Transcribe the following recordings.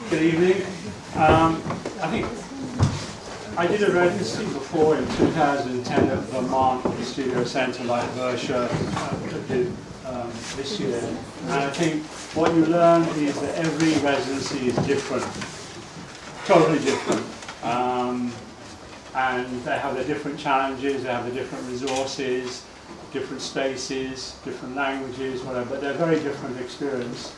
Good evening. I think I did a residency before in 2010 at Vermont Studio Centre like Versha did this year. And I think what you learn is that every residency is different, totally different. And they have their different challenges, they have their different resources, different spaces, different languages, whatever, but they're very different experience.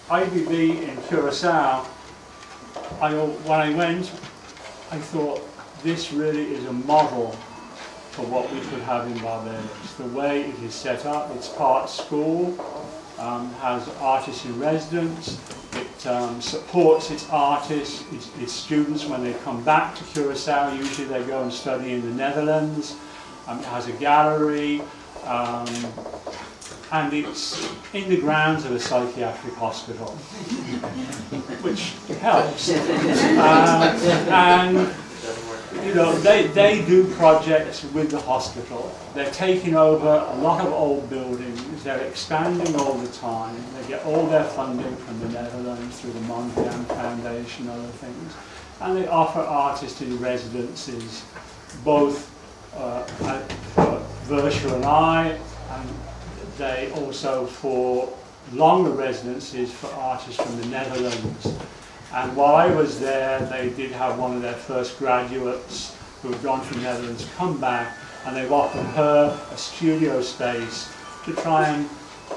IBB in Curacao, when I went, I thought this really is a model for what we could have in Barbados. The way it is set up, it's part school, has artists in residence, it supports its artists, its students when they come back to Curacao. Usually they go and study in the Netherlands. It has a gallery, and it's in the grounds of a psychiatric hospital, which helps. And you know, they do projects with the hospital. They're taking over a lot of old buildings. They're expanding all the time. They get all their funding from the Netherlands through the Mondrian Foundation, other things, and they offer artists in residencies, both for Versha and I, and they also for longer residencies for artists from the Netherlands. And while I was there, they did have one of their first graduates who had gone from the Netherlands come back, and they've offered her a studio space to try and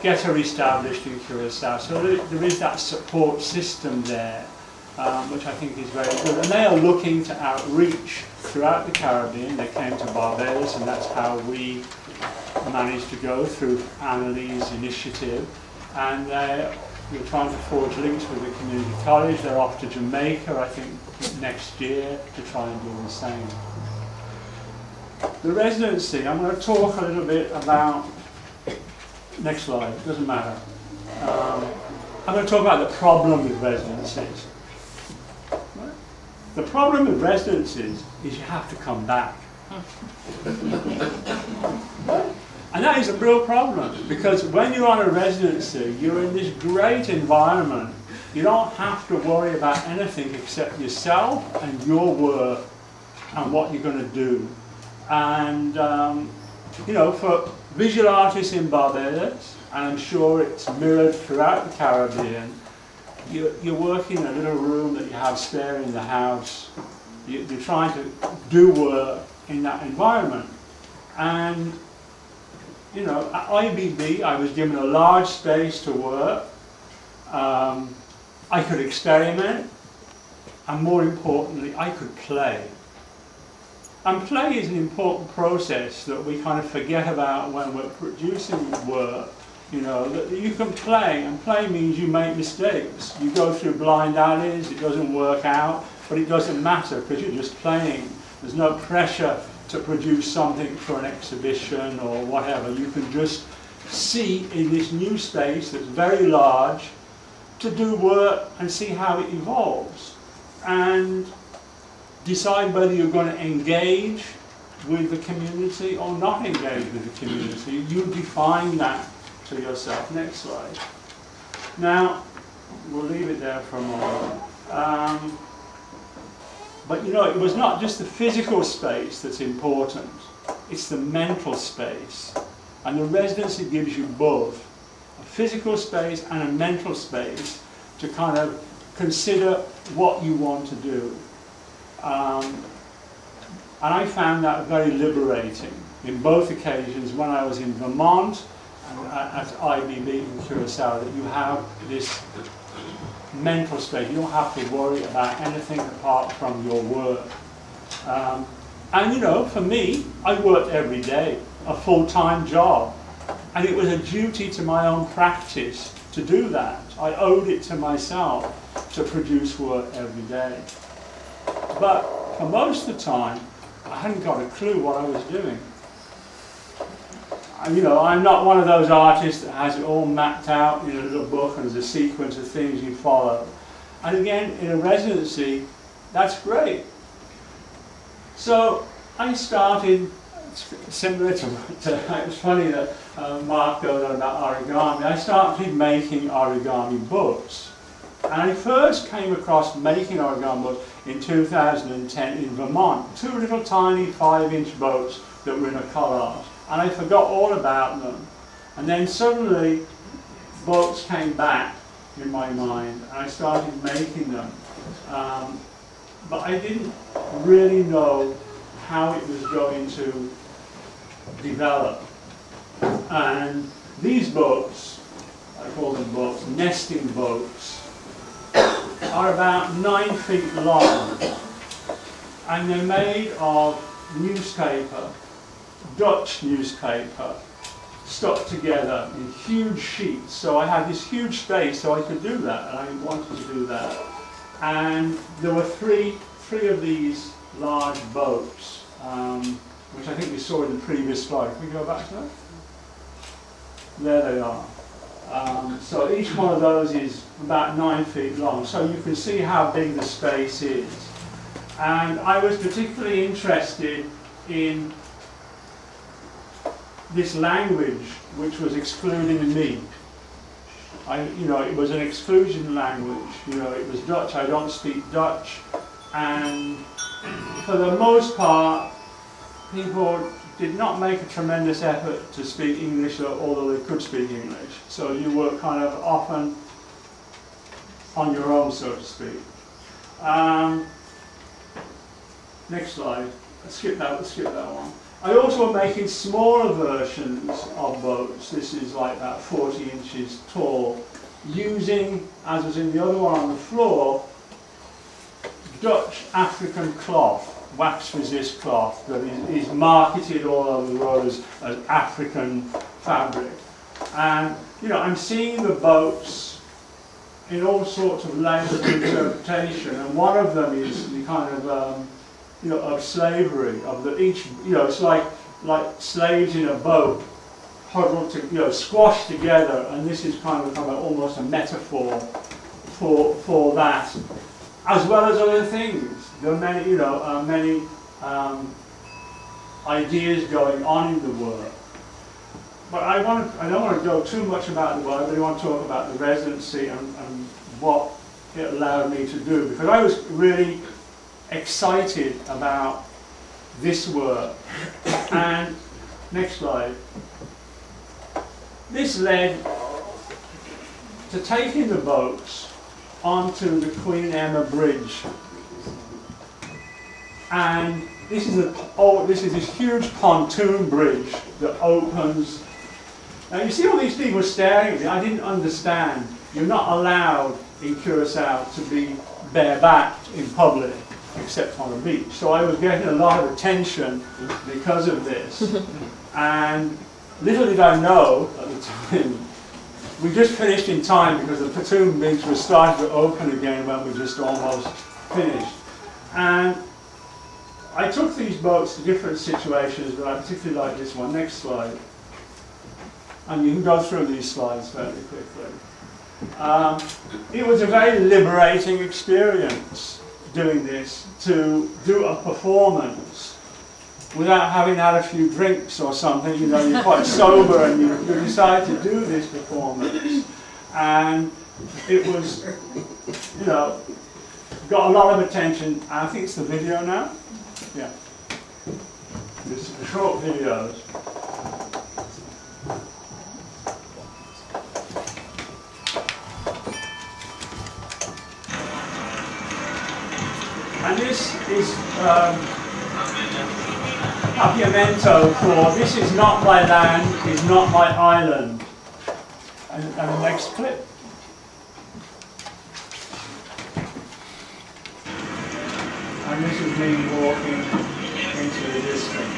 get her established in Curacao. So there is that support system there, which I think is very good. And they are looking to outreach throughout the Caribbean. They came to Barbados, and that's how we managed to go through Annalie's initiative. And we're trying to forge links with the community college. They're off to Jamaica, I think, next year to try and do the same. The residency, I'm going to talk a little bit about, next slide, doesn't matter. I'm going to talk about the problem with residencies. The problem with residencies is you have to come back. And that is a real problem, because when you're on a residency, you're in this great environment. You don't have to worry about anything except yourself and your work and what you're going to do. And, you know, for visual artists in Barbados, and I'm sure it's mirrored throughout the Caribbean, you're working in a little room that you have spare in the house. You're trying to do work in that environment. And you know, at IBB, I was given a large space to work. I could experiment, and more importantly, I could play. And play is an important process that we kind of forget about when we're producing work. You know, that you can play, and play means you make mistakes. You go through blind alleys, it doesn't work out, but it doesn't matter because you're just playing. There's no pressure to produce something for an exhibition or whatever. You can just see in this new space that's very large to do work and see how it evolves and decide whether you're going to engage with the community or not engage with the community. You define that to yourself. Next slide. Now, we'll leave it there for a moment. But you know, it was not just the physical space that's important, it's the mental space. And the residency gives you both, a physical space and a mental space to kind of consider what you want to do. And I found that very liberating in both occasions, when I was in Vermont and at IBB in Curacao, that you have this mental space. You don't have to worry about anything apart from your work. And you know, for me, I worked every day, a full-time job. And it was a duty to my own practice to do that. I owed it to myself to produce work every day. But for most of the time, I hadn't got a clue what I was doing. And, you know, I'm not one of those artists that has it all mapped out in a little book and there's a sequence of things you follow. And again, in a residency, that's great. So I started, similar to it was funny that Mark goes on about origami, I started making origami books. And I first came across making origami boats in 2010 in Vermont. 2 little tiny 5-inch boats that were in a collage. And I forgot all about them. And then suddenly, boats came back in my mind, and I started making them. But I didn't really know how it was going to develop. And these boats, I call them boats, nesting boats, are about 9 feet long, and they're made of newspaper, Dutch newspaper, stuck together in huge sheets. So I had this huge space, so I could do that, and I wanted to do that. And there were three of these large boats, which I think we saw in the previous slide. Can we go back to that? There they are. So each one of those is about 9 feet long, so you can see how big the space is. And I was particularly interested in this language which was excluding me. It was an exclusion language. It was Dutch. I don't speak Dutch, and for the most part, people did not make a tremendous effort to speak English, although they could speak English. So you were kind of often on your own, so to speak. Next slide. Let's skip that one. I also am making smaller versions of boats. This is like about 40 inches tall, using, as was in the other one on the floor, Dutch African cloth, wax resist cloth that is marketed all over the world as African fabric. And I'm seeing the boats in all sorts of layers of interpretation, and one of them is the kind of of slavery, of it's like slaves in a boat huddled to, squashed together, and this is kind of almost a metaphor for that, as well as other things. There are many, many ideas going on in the work. But I don't want to go too much about the work. I really want to talk about the residency and what it allowed me to do, because I was really excited about this work. And next slide. This led to taking the boats onto the Queen Emma Bridge. And this is this huge pontoon bridge that opens. Now you see all these people staring at me. I didn't understand. You're not allowed in Curacao to be barebacked in public, except on a beach. So I was getting a lot of attention because of this. And little did I know at the time, we just finished in time because the pontoon bridge was starting to open again when we just almost finished. And I took these boats to different situations, but I particularly like this one. Next slide. And you can go through these slides fairly quickly. It was a very liberating experience doing this, to do a performance without having had a few drinks or something. You're quite sober and you decide to do this performance. And it was, got a lot of attention. I think it's the video now. Yeah. It's the short videos. And this is Papiamento for "This is not my land, is not my island." And the next clip. And this is me walking into the distance.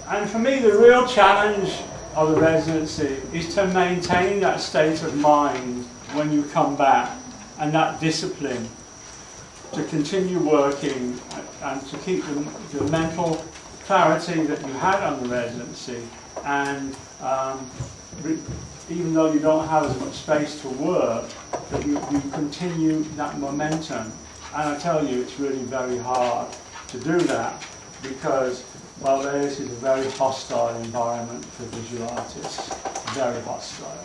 And for me, the real challenge of the residency is to maintain that state of mind when you come back, and that discipline to continue working and to keep the mental clarity that you had on the residency. And even though you don't have as much space to work, that you continue that momentum. And I tell you, it's really very hard to do that because Barbados is a very hostile environment for visual artists, very hostile.